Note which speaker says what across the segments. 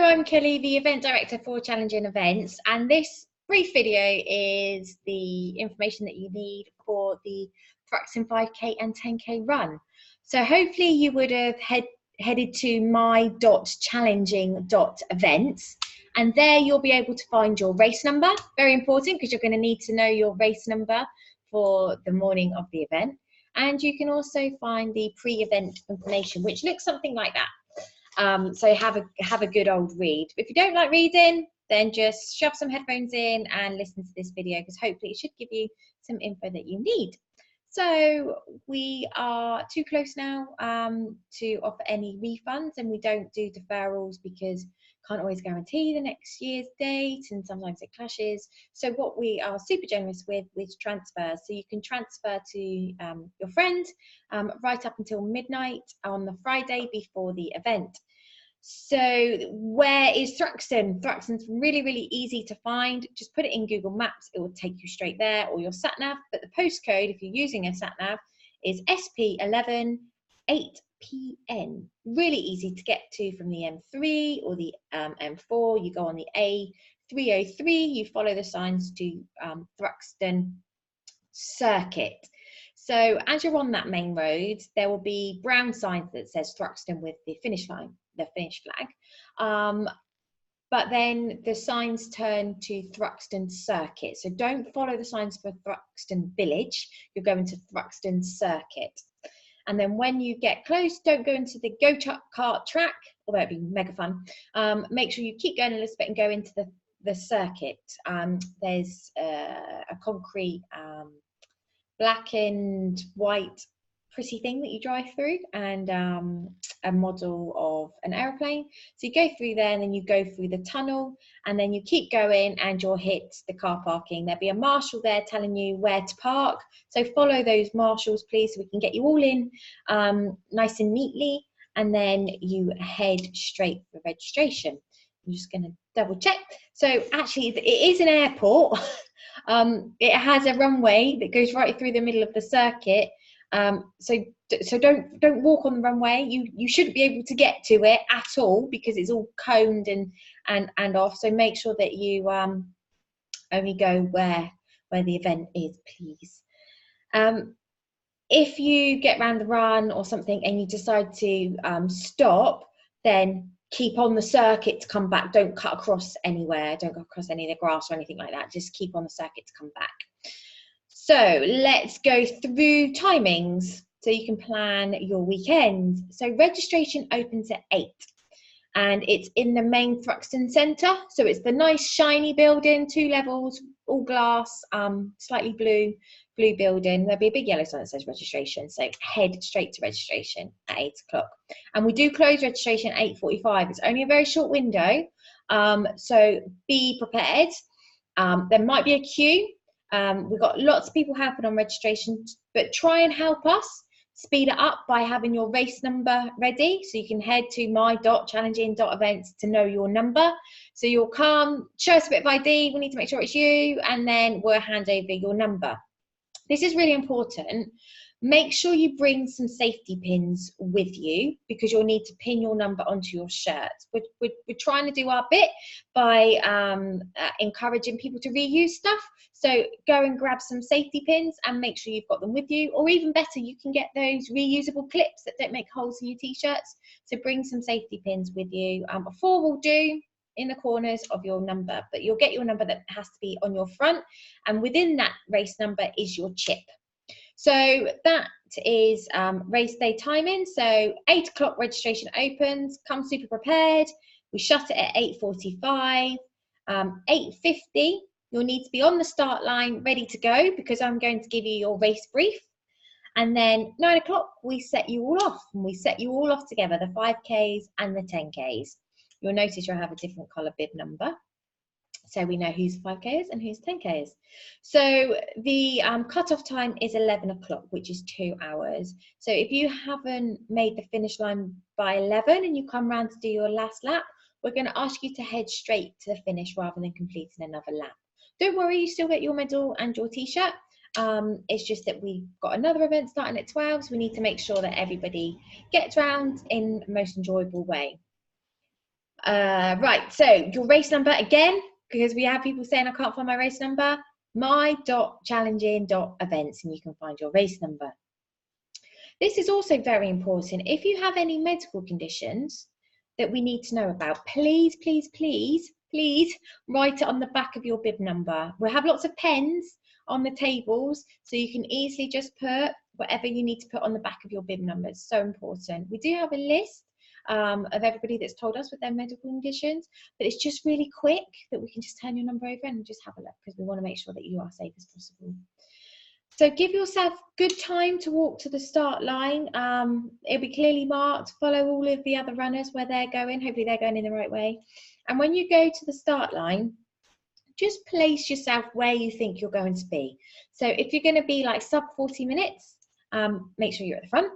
Speaker 1: I'm Kelly, the event director for Challenging Events, and this brief video is the information that you need for the Thruxton 5K and 10K run. So hopefully you would have headed to my.challenging.events, and there you'll be able to find your race number. Very important, because you're going to need to know your race number for the morning of the event. And you can also find the pre-event information, which looks something like that. So have a good old read. If you don't like reading, then just shove some headphones in and listen to this video, because hopefully it should give you some info that you need. So we are too close now to offer any refunds, and we don't do deferrals because can't always guarantee the next year's date, and sometimes it clashes. So what we are super generous with transfers. So you can transfer to your friend right up until midnight on the Friday before the event. So where is Thruxton? Thruxton's really, really easy to find. Just put it in Google Maps. It will take you straight there, or your sat-nav. But the postcode, if you're using a sat-nav, is SP11 8PN. Really easy to get to from the M3 or the M4. You go on the A303. You follow the signs to Thruxton Circuit. So as you're on that main road, there will be brown signs that says Thruxton with the finish line, the finish flag. But then the signs turn to Thruxton Circuit. So don't follow the signs for Thruxton Village. You're going to Thruxton Circuit. And then when you get close, don't go into the go-kart track, although it'd be mega fun. Make sure you keep going a little bit and go into the circuit. There's a concrete black and white pretty thing that you drive through, and a model of an aeroplane. So you go through there, and then you go through the tunnel, and then you keep going, and you'll hit the car parking. There'll be a marshal there telling you where to park. So follow those marshals, please, so we can get you all in nice and neatly, and then you head straight for registration. I'm just going to double check. So actually, it is an airport. It has a runway that goes right through the middle of the circuit. So don't walk on the runway. You shouldn't be able to get to it at all, because it's all coned and off. So make sure that you only go where the event is, please. If you get round the run or something and you decide to stop, then keep on the circuit to come back. Don't cut across anywhere. Don't go across any of the grass or anything like that. Just keep on the circuit to come back. So let's go through timings so you can plan your weekend. So registration opens at 8, and it's in the main Thruxton Centre. So it's the nice shiny building, 2 levels, all glass, slightly blue building. There'll be a big yellow sign that says registration. So head straight to registration at 8 o'clock. And we do close registration at 8:45. It's only a very short window. So be prepared. There might be a queue. We've got lots of people helping on registration, but try and help us speed it up by having your race number ready. So you can head to my.challenging.events to know your number. So you'll come, show us a bit of ID, we need to make sure it's you, and then we'll hand over your number. This is really important. Make sure you bring some safety pins with you, because you'll need to pin your number onto your shirt. We're trying to do our bit by encouraging people to reuse stuff. So go and grab some safety pins and make sure you've got them with you. Or even better, you can get those reusable clips that don't make holes in your t-shirts. So bring some safety pins with you. 4 will do in the corners of your number, but you'll get your number that has to be on your front, and within that race number is your chip. So that is race day timing. So 8 o'clock registration opens. Come super prepared. We shut it at 8:45. 8:50, you'll need to be on the start line ready to go, because I'm going to give you your race brief. And then 9 o'clock, we set you all off, and we set you all off together, the 5Ks and the 10Ks. You'll notice you'll have a different colour bib number, so we know who's 5Ks and who's 10Ks. So the cut-off time is 11 o'clock, which is 2 hours. So if you haven't made the finish line by 11 and you come round to do your last lap, we're going to ask you to head straight to the finish rather than completing another lap. Don't worry, you still get your medal and your t-shirt. It's just that we've got another event starting at 12, so we need to make sure that everybody gets round in the most enjoyable way. Right, so your race number again, because we have people saying I can't find my race number, my.challenging.events, and you can find your race number. This is also very important. If you have any medical conditions that we need to know about, please, please, please, please write it on the back of your bib number. We'll have lots of pens on the tables, so you can easily just put whatever you need to put on the back of your bib number. It's so important. We do have a list of everybody that's told us with their medical conditions, but it's just really quick that we can just turn your number over and just have a look, because we want to make sure that you are safe as possible. So give yourself good time to walk to the start line. It'll be clearly marked. Follow all of the other runners where they're going. Hopefully they're going in the right way. And when you go to the start line, just place yourself where you think you're going to be. So if you're going to be like sub 40 minutes, make sure you're at the front.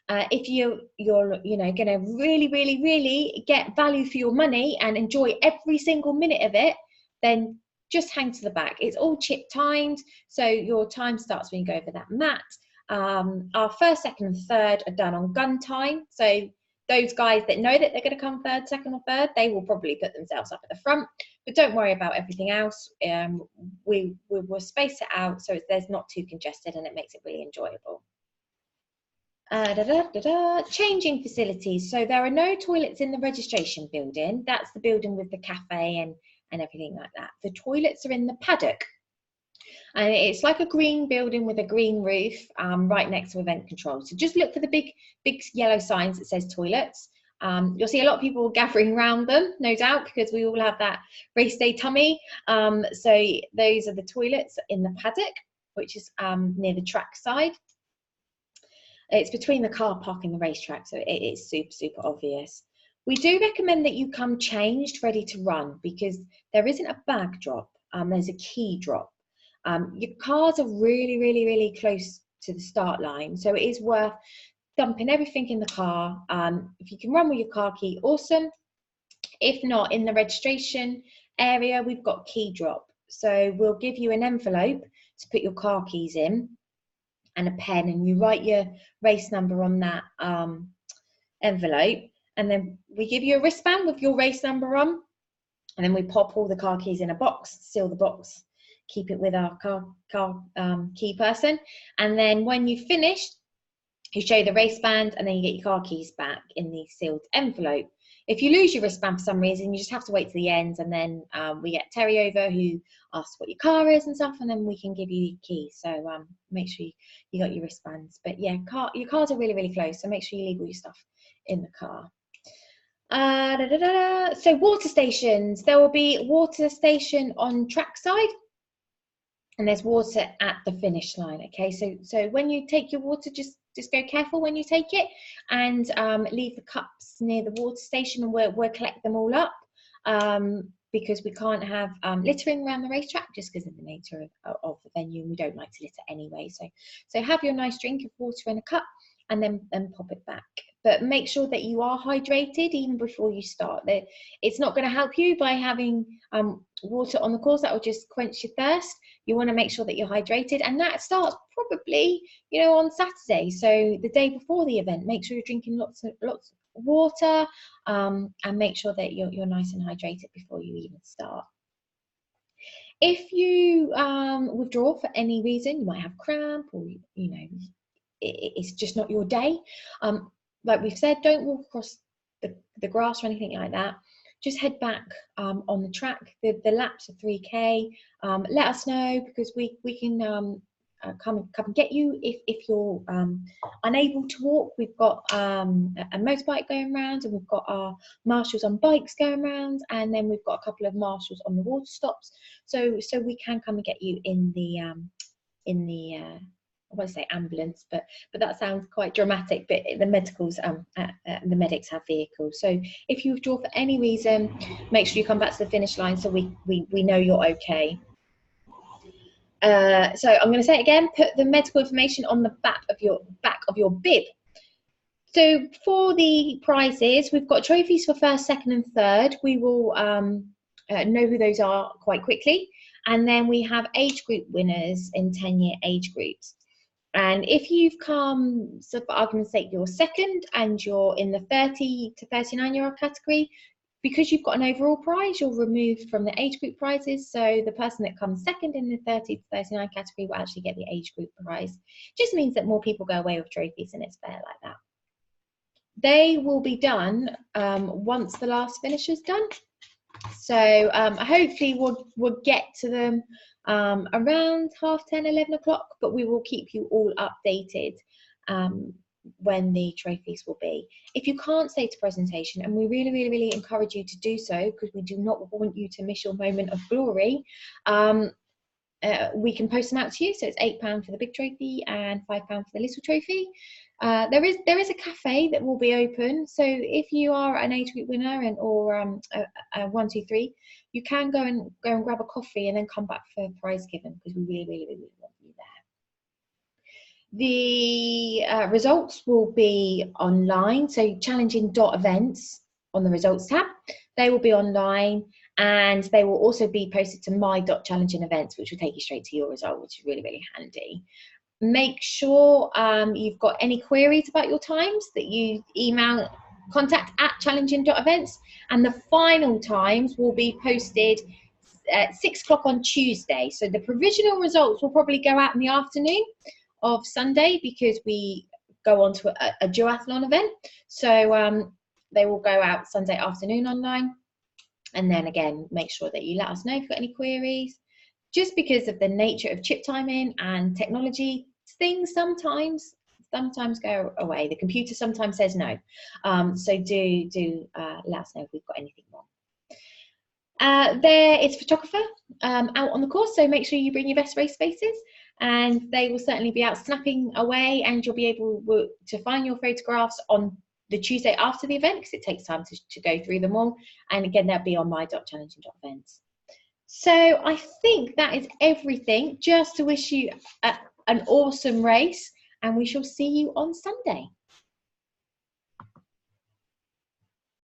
Speaker 1: If you're going to really get value for your money and enjoy every single minute of it, then just hang to the back. It's all chip timed, so your time starts when you go over that mat. Our first, second and third are done on gun time, so those guys that know that they're going to come third, second or third, they will probably put themselves up at the front, but don't worry about everything else. We will space it out so there's not too congested and it makes it really enjoyable. Changing facilities. So there are no toilets in the registration building. That's the building with the cafe and everything like that. The toilets are in the paddock. And it's like a green building with a green roof right next to event control. So just look for the big yellow signs that says toilets. You'll see a lot of people gathering around them, no doubt, because we all have that race day tummy. So those are the toilets in the paddock, which is near the track side. It's between the car park and the racetrack, so it's super obvious. We do recommend that you come changed, ready to run, because there isn't a bag drop, there's a key drop. Your cars are really close to the start line, so it is worth dumping everything in the car. If you can run with your car key, awesome. If not, in the registration area, we've got key drop. So we'll give you an envelope to put your car keys in and a pen, and you write your race number on that envelope, and then we give you a wristband with your race number on, and then we pop all the car keys in a box, seal the box, keep it with our car key person, and then when you've finished, you show the race band, and then you get your car keys back in the sealed envelope. If you lose your wristband for some reason, you just have to wait to the end, and then we get Terry over who asks what your car is and stuff, and then we can give you your key. So make sure you got your wristbands. But yeah, your cars are really close, so make sure you leave all your stuff in the car. So water stations. There will be water station on trackside, and there's water at the finish line. Okay, so when you take your water, just go careful when you take it, and leave the cups near the water station, and we'll collect them all up, because we can't have littering around the racetrack, just because of the nature of the venue, and we don't like to litter anyway. So have your nice drink of water in a cup, and then pop it back. But make sure that you are hydrated even before you start. It's not going to help you by having water on the course. That will just quench your thirst. You want to make sure that you're hydrated, and that starts probably, on Saturday. So the day before the event, make sure you're drinking lots of water, and make sure that you're nice and hydrated before you even start. If you withdraw for any reason, you might have cramp, or it's just not your day. Like we've said, don't walk across the grass or anything like that. Just head back on the track. The laps are 3K. Let us know, because we can come and get you if you're unable to walk. We've got a motorbike going around, and we've got our marshals on bikes going around, and then we've got a couple of marshals on the water stops. So we can come and get you in the I want to say ambulance, but that sounds quite dramatic. But the medicals, the medics have vehicles. So if you withdraw for any reason, make sure you come back to the finish line, so we know you're okay. So I'm going to say it again. Put the medical information on the back of your bib. So for the prizes, we've got trophies for first, second, and third. We will know who those are quite quickly, and then we have age group winners in 10-year age groups. And if you've come, so for argument's sake, you're second and you're in the 30 to 39-year-old category, Because you've got an overall prize, you're removed from the age group prizes. So the person that comes second in the 30 to 39 category will actually get the age group prize. Just means that more people go away with trophies, and it's fair like that. They will be done once the last finisher's done. So hopefully we'll get to them around 10:30, 11 o'clock, but we will keep you all updated when the trophies will be. If you can't stay to presentation, and we really, really, really encourage you to do so, because we do not want you to miss your moment of glory, we can post them out to you. So it's £8 for the big trophy and £5 for the little trophy. There is a cafe that will be open. So if you are an age group winner or a 1, 2, 3, you can go and grab a coffee and then come back for prize given, because we really, really, really want you there. The results will be online. So Challenging.Events on the results tab, they will be online, and they will also be posted to my.challenging.events, which will take you straight to your result, which is really, really handy. Make sure you've got any queries about your times that you email contact@challenging.events, and the final times will be posted at 6 o'clock on Tuesday. So the provisional results will probably go out in the afternoon of Sunday, because we go on to a duathlon event. So they will go out Sunday afternoon online. And then again, make sure that you let us know if you've got any queries. Just because of the nature of chip timing and technology, things sometimes go away. The computer sometimes says no. So do let us know if we've got anything wrong. There is a photographer out on the course, so make sure you bring your best race faces, and they will certainly be out snapping away, and you'll be able to find your photographs on the Tuesday after the event, because it takes time to go through them all. And again, they'll be on my.challenging.events. So I think that is everything. Just to wish you an awesome race, and we shall see you on Sunday.